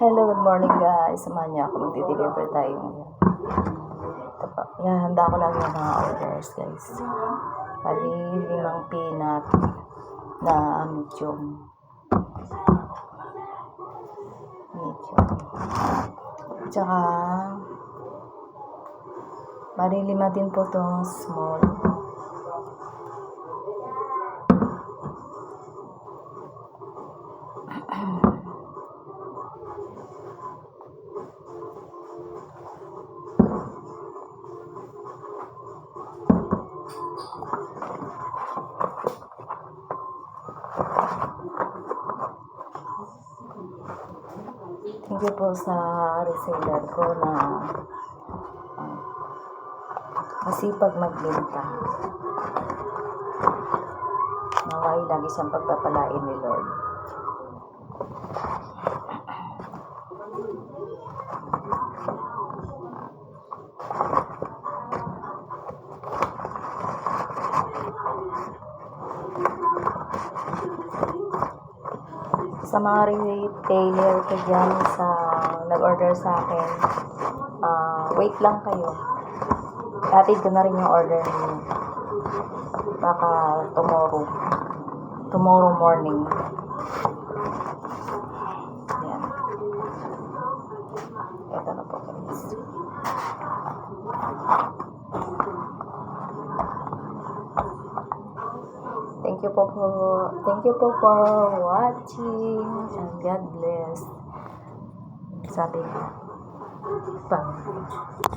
Hello, good morning guys. Samahan niyo ako. Magdi-deliver tayo ngayon. Ito pa. Yan, handa ko lang yung mga orders guys. Bali, 5 peanut na medium. Tsaka, bali 5 din po itong small. Thank you po sa reseller ko na masipag magbenta. Naway lagi siyang pagpapalain ni Lord. Sa mga retailer ko dyan sa nag-order sa akin, wait lang kayo. Hatid ko na rin yung order niyo. Baka tomorrow morning. Yan. Ito na po guys. Thank you po for watching and God bless. Sabi ko. Bye.